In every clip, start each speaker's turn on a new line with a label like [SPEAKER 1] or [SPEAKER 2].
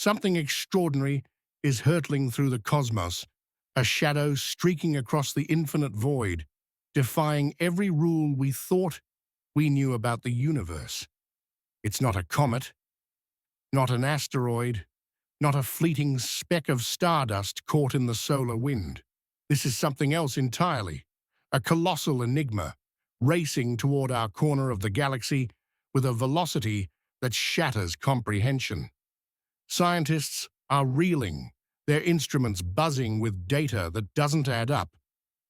[SPEAKER 1] Something extraordinary is hurtling through the cosmos, a shadow streaking across the infinite void, defying every rule we thought we knew about the universe. It's not a comet, not an asteroid, not a fleeting speck of stardust caught in the solar wind. This is something else entirely, a colossal enigma, racing toward our corner of the galaxy with a velocity that shatters comprehension. Scientists are reeling, their instruments buzzing with data that doesn't add up,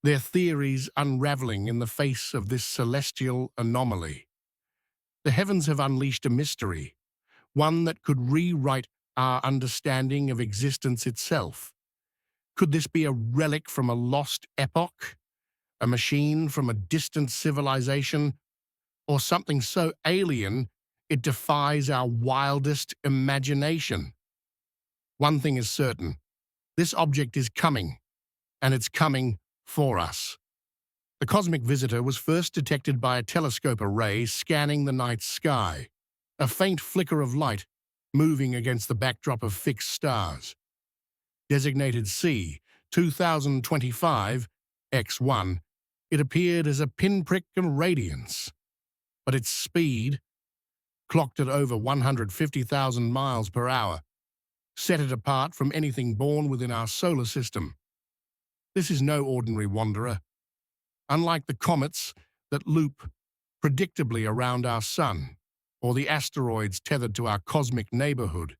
[SPEAKER 1] their theories unraveling in the face of this celestial anomaly. The heavens have unleashed a mystery, one that could rewrite our understanding of existence itself. Could this be a relic from a lost epoch, a machine from a distant civilization, or something so alien it defies our wildest imagination? One thing is certain, this object is coming, and it's coming for us. The cosmic visitor was first detected by a telescope array scanning the night sky, a faint flicker of light moving against the backdrop of fixed stars. Designated C 2025 X1, it appeared as a pinprick of radiance, but its speed, clocked at over 150,000 miles per hour, set it apart from anything born within our solar system. This is no ordinary wanderer. Unlike the comets that loop predictably around our sun, or the asteroids tethered to our cosmic neighborhood,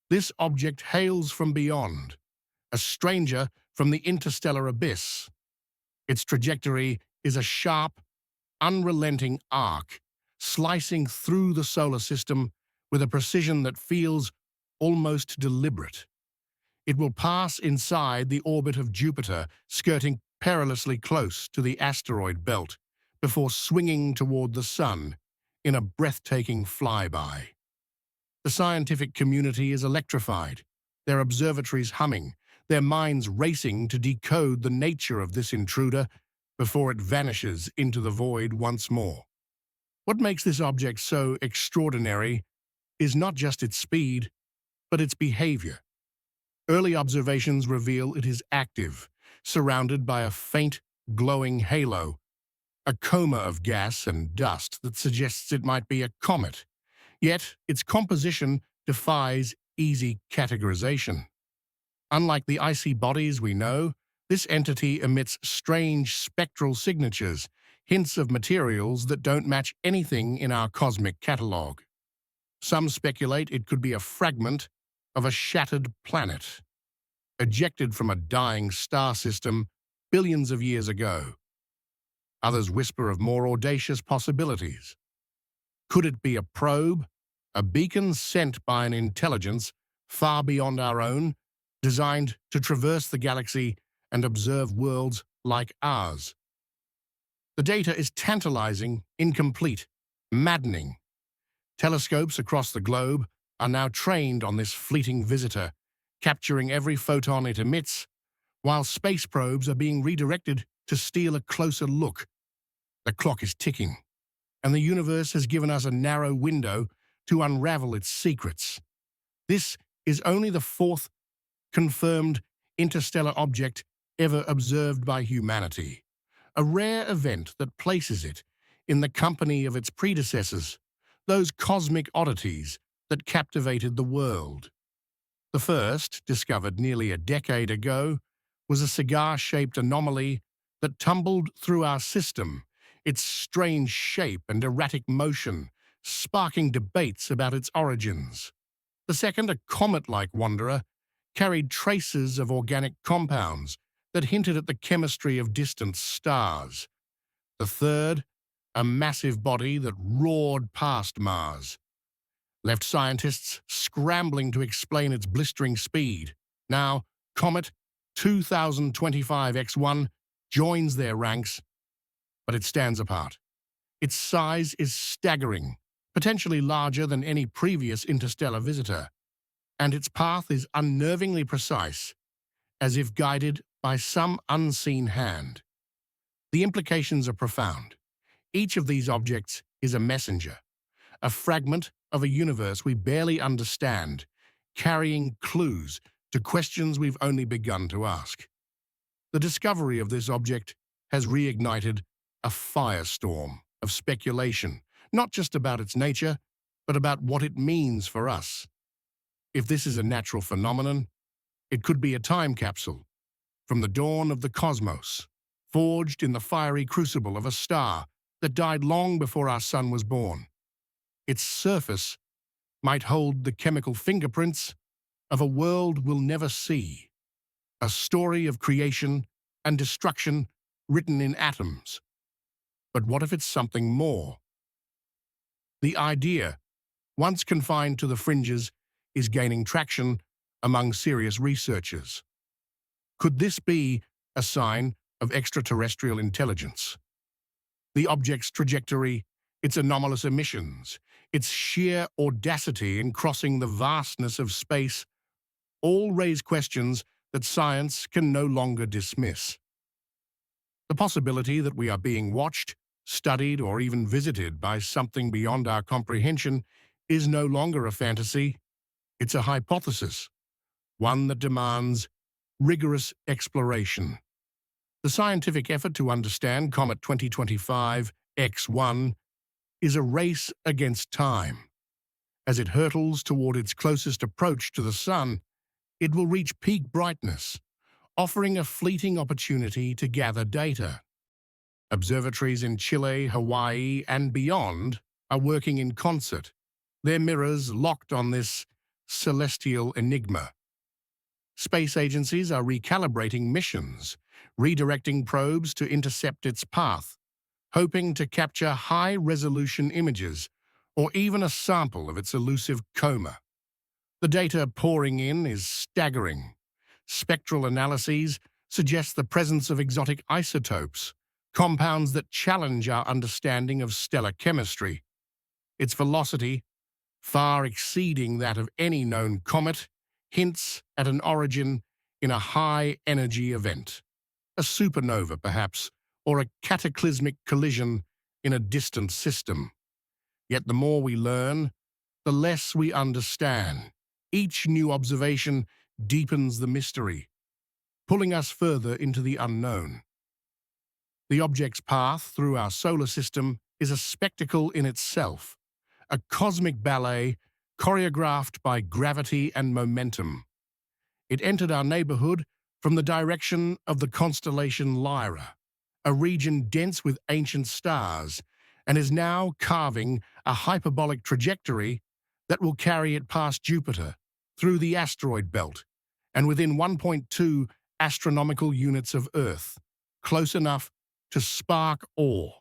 [SPEAKER 1] this object hails from beyond, a stranger from the interstellar abyss. Its trajectory is a sharp, unrelenting arc, slicing through the solar system with a precision that feels almost deliberate. It will pass inside the orbit of Jupiter, skirting perilously close to the asteroid belt, before swinging toward the sun in a breathtaking flyby. The scientific community is electrified, their observatories humming, their minds racing to decode the nature of this intruder before it vanishes into the void once more. What makes this object so extraordinary is not just its speed, but its behavior. Early observations reveal it is active, surrounded by a faint, glowing halo, a coma of gas and dust that suggests it might be a comet. Yet, its composition defies easy categorization. Unlike the icy bodies we know, this entity emits strange spectral signatures, hints of materials that don't match anything in our cosmic catalogue. Some speculate it could be a fragment of a shattered planet, ejected from a dying star system billions of years ago. Others whisper of more audacious possibilities. Could it be a probe, a beacon sent by an intelligence far beyond our own, designed to traverse the galaxy and observe worlds like ours? The data is tantalizing, incomplete, maddening. Telescopes across the globe are now trained on this fleeting visitor, capturing every photon it emits, while space probes are being redirected to steal a closer look. The clock is ticking, and the universe has given us a narrow window to unravel its secrets. This is only the fourth confirmed interstellar object ever observed by humanity, a rare event that places it in the company of its predecessors, those cosmic oddities that captivated the world. The first, discovered nearly a decade ago, was a cigar-shaped anomaly that tumbled through our system, its strange shape and erratic motion sparking debates about its origins. The second, a comet-like wanderer, carried traces of organic compounds that hinted at the chemistry of distant stars. The third, a massive body that roared past Mars, left scientists scrambling to explain its blistering speed. Now, Comet 2025 X1 joins their ranks, but it stands apart. Its size is staggering, potentially larger than any previous interstellar visitor, and its path is unnervingly precise, as if guided by some unseen hand. The implications are profound. Each of these objects is a messenger, a fragment of a universe we barely understand, carrying clues to questions we've only begun to ask. The discovery of this object has reignited a firestorm of speculation, not just about its nature, but about what it means for us. If this is a natural phenomenon, it could be a time capsule from the dawn of the cosmos, forged in the fiery crucible of a star that died long before our sun was born. Its surface might hold the chemical fingerprints of a world we'll never see, a story of creation and destruction written in atoms. But what if it's something more? The idea, once confined to the fringes, is gaining traction among serious researchers. Could this be a sign of extraterrestrial intelligence? The object's trajectory, its anomalous emissions, its sheer audacity in crossing the vastness of space, all raise questions that science can no longer dismiss. The possibility that we are being watched, studied, or even visited by something beyond our comprehension is no longer a fantasy. It's a hypothesis, one that demands rigorous exploration. The scientific effort to understand Comet 2025 X1 is a race against time. As it hurtles toward its closest approach to the Sun, it will reach peak brightness, offering a fleeting opportunity to gather data. Observatories in Chile, Hawaii, and beyond are working in concert, their mirrors locked on this celestial enigma. Space agencies are recalibrating missions, redirecting probes to intercept its path, hoping to capture high-resolution images or even a sample of its elusive coma. The data pouring in is staggering. Spectral analyses suggest the presence of exotic isotopes, compounds that challenge our understanding of stellar chemistry. Its velocity, far exceeding that of any known comet, hints at an origin in a high-energy event. A supernova, perhaps, or a cataclysmic collision in a distant system. Yet the more we learn, the less we understand. Each new observation deepens the mystery, pulling us further into the unknown. The object's path through our solar system is a spectacle in itself, a cosmic ballet choreographed by gravity and momentum. It entered our neighborhood from the direction of the constellation Lyra, a region dense with ancient stars, and is now carving a hyperbolic trajectory that will carry it past Jupiter, through the asteroid belt, and within 1.2 astronomical units of Earth, close enough to spark awe,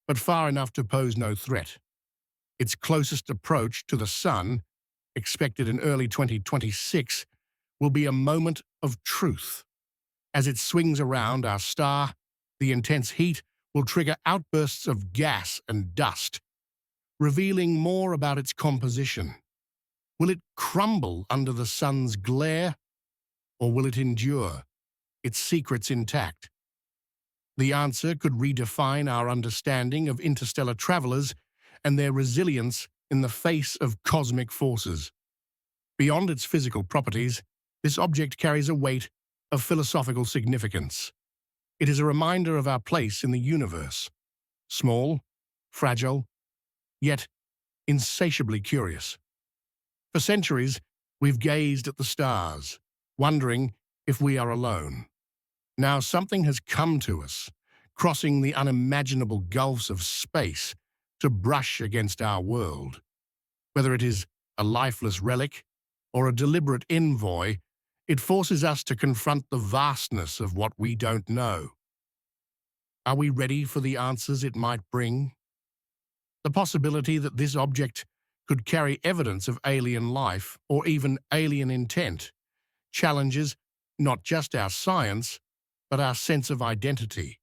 [SPEAKER 1] but far enough to pose no threat. Its closest approach to the Sun, expected in early 2026, will be a moment of truth. As it swings around our star, the intense heat will trigger outbursts of gas and dust, revealing more about its composition. Will it crumble under the Sun's glare, or will it endure, its secrets intact? The answer could redefine our understanding of interstellar travelers and their resilience in the face of cosmic forces. Beyond its physical properties, this object carries a weight of philosophical significance. It is a reminder of our place in the universe, small, fragile, yet insatiably curious. For centuries, we've gazed at the stars, wondering if we are alone. Now something has come to us, crossing the unimaginable gulfs of space to brush against our world. Whether it is a lifeless relic or a deliberate envoy, it forces us to confront the vastness of what we don't know. Are we ready for the answers it might bring? The possibility that this object could carry evidence of alien life or even alien intent challenges not just our science, but our sense of identity.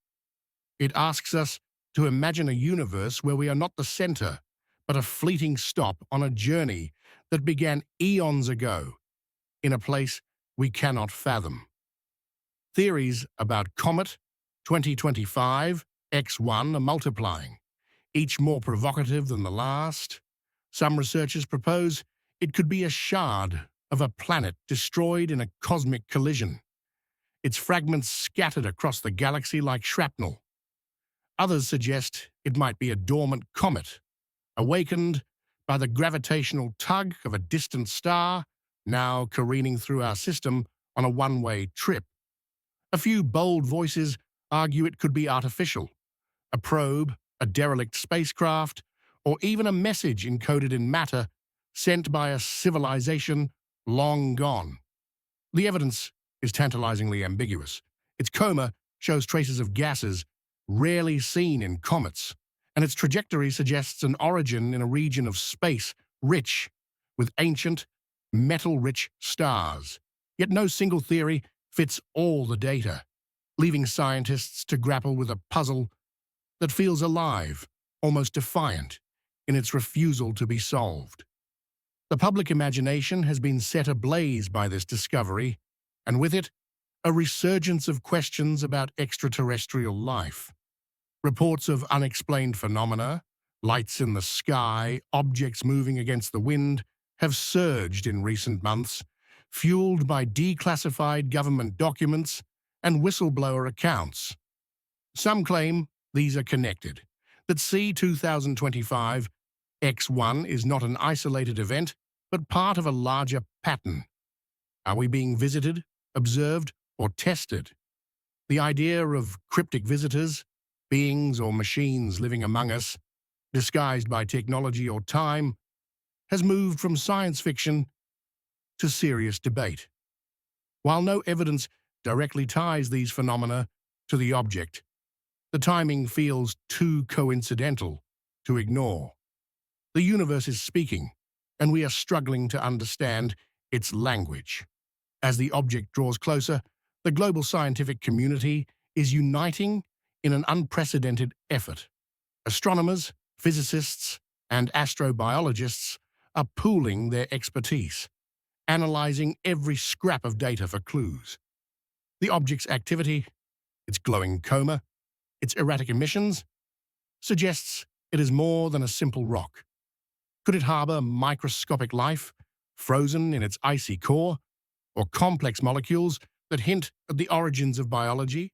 [SPEAKER 1] It asks us to imagine a universe where we are not the center, but a fleeting stop on a journey that began eons ago, in a place we cannot fathom. Theories about Comet 2025 X1 are multiplying, each more provocative than the last. Some researchers propose it could be a shard of a planet destroyed in a cosmic collision, its fragments scattered across the galaxy like shrapnel. Others suggest it might be a dormant comet, awakened by the gravitational tug of a distant star, now careening through our system on a one-way trip. A few bold voices argue it could be artificial, a probe, a derelict spacecraft, or even a message encoded in matter sent by a civilization long gone. The evidence is tantalizingly ambiguous. Its coma shows traces of gases rarely seen in comets, and its trajectory suggests an origin in a region of space rich with ancient, metal-rich stars. Yet no single theory fits all the data, leaving scientists to grapple with a puzzle that feels alive, almost defiant, in its refusal to be solved. The public imagination has been set ablaze by this discovery, and with it, a resurgence of questions about extraterrestrial life. Reports of unexplained phenomena, lights in the sky, objects moving against the wind, have surged in recent months, fueled by declassified government documents and whistleblower accounts. Some claim these are connected, that C-2025 X1 is not an isolated event, but part of a larger pattern. Are we being visited, observed, or tested? The idea of cryptic visitors, beings or machines living among us, disguised by technology or time, has moved from science fiction to serious debate. While no evidence directly ties these phenomena to the object, the timing feels too coincidental to ignore. The universe is speaking, and we are struggling to understand its language. As the object draws closer, the global scientific community is uniting in an unprecedented effort. Astronomers, physicists, and astrobiologists are pooling their expertise, analyzing every scrap of data for clues. The object's activity, its glowing coma, its erratic emissions, suggests it is more than a simple rock. Could it harbor microscopic life, frozen in its icy core, or complex molecules that hint at the origins of biology?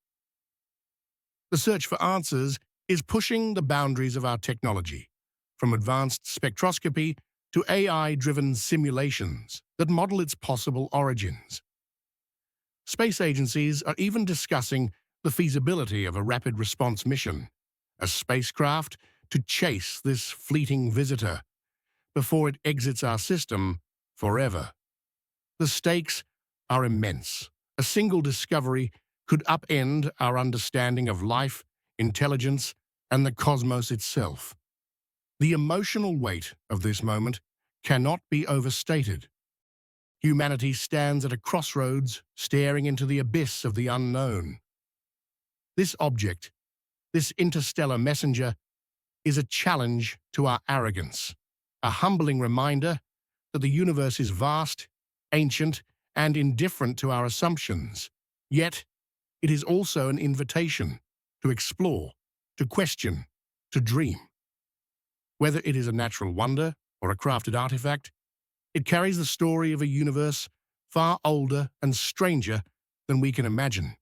[SPEAKER 1] The search for answers is pushing the boundaries of our technology, from advanced spectroscopy to AI-driven simulations that model its possible origins. Space agencies are even discussing the feasibility of a rapid response mission, a spacecraft to chase this fleeting visitor before it exits our system forever. The stakes are immense. A single discovery could upend our understanding of life, intelligence, and the cosmos itself. The emotional weight of this moment cannot be overstated. Humanity stands at a crossroads, staring into the abyss of the unknown. This object, this interstellar messenger, is a challenge to our arrogance, a humbling reminder that the universe is vast, ancient, and indifferent to our assumptions. Yet, it is also an invitation to explore, to question, to dream. Whether it is a natural wonder or a crafted artifact, it carries the story of a universe far older and stranger than we can imagine.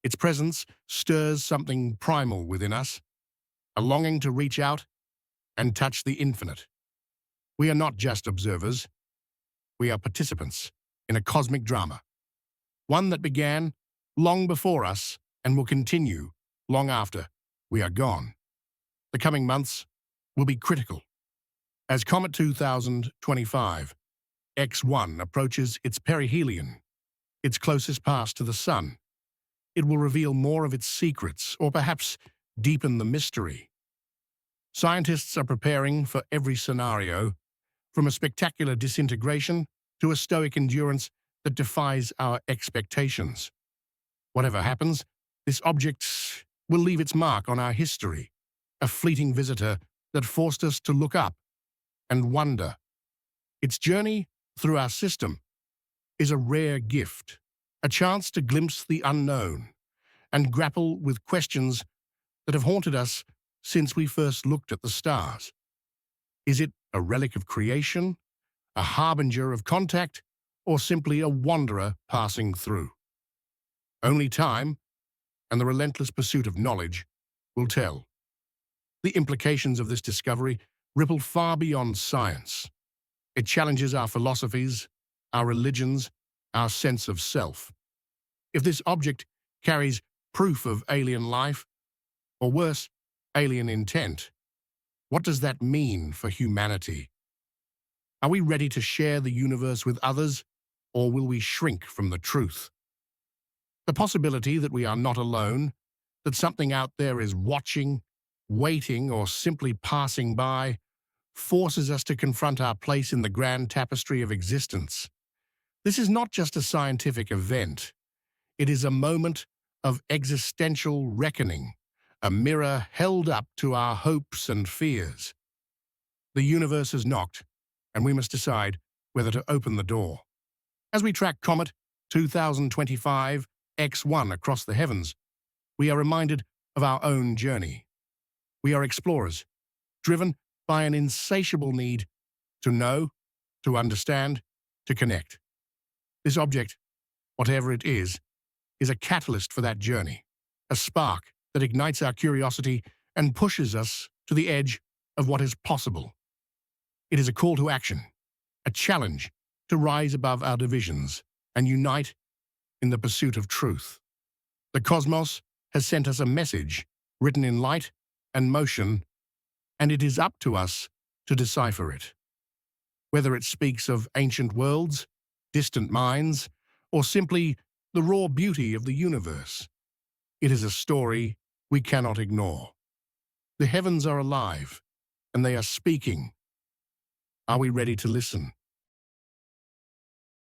[SPEAKER 1] Its presence stirs something primal within us, a longing to reach out and touch the infinite. We are not just observers, we are participants in a cosmic drama, one that began long before us and will continue long after we are gone. The coming months will be critical. As Comet 2025 X1 approaches its perihelion, its closest pass to the Sun, it will reveal more of its secrets, or perhaps deepen the mystery. Scientists are preparing for every scenario, from a spectacular disintegration to a stoic endurance that defies our expectations. Whatever happens, this object will leave its mark on our history, a fleeting visitor that forced us to look up and wonder. Its journey through our system is a rare gift, a chance to glimpse the unknown and grapple with questions that have haunted us since we first looked at the stars. Is it a relic of creation, a harbinger of contact, or simply a wanderer passing through. Only time and the relentless pursuit of knowledge will tell. The implications of this discovery ripple far beyond science. It challenges our philosophies, our religions, our sense of self. If this object carries proof of alien life, or worse, alien intent, what does that mean for humanity? Are we ready to share the universe with others, or will we shrink from the truth? The possibility that we are not alone, that something out there is watching, waiting, or simply passing by, forces us to confront our place in the grand tapestry of existence. This is not just a scientific event. It is a moment of existential reckoning, a mirror held up to our hopes and fears. The universe has knocked, and we must decide whether to open the door. As we track Comet 2025 X1 across the heavens, we are reminded of our own journey. We are explorers, driven by an insatiable need to know, to understand, to connect. This object, whatever it is a catalyst for that journey, a spark that ignites our curiosity and pushes us to the edge of what is possible. It is a call to action, a challenge to rise above our divisions and unite in the pursuit of truth. The cosmos has sent us a message written in light and motion, and it is up to us to decipher it. Whether it speaks of ancient worlds, distant minds, or simply the raw beauty of the universe, it is a story we cannot ignore. The heavens are alive, and they are speaking. Are we ready to listen?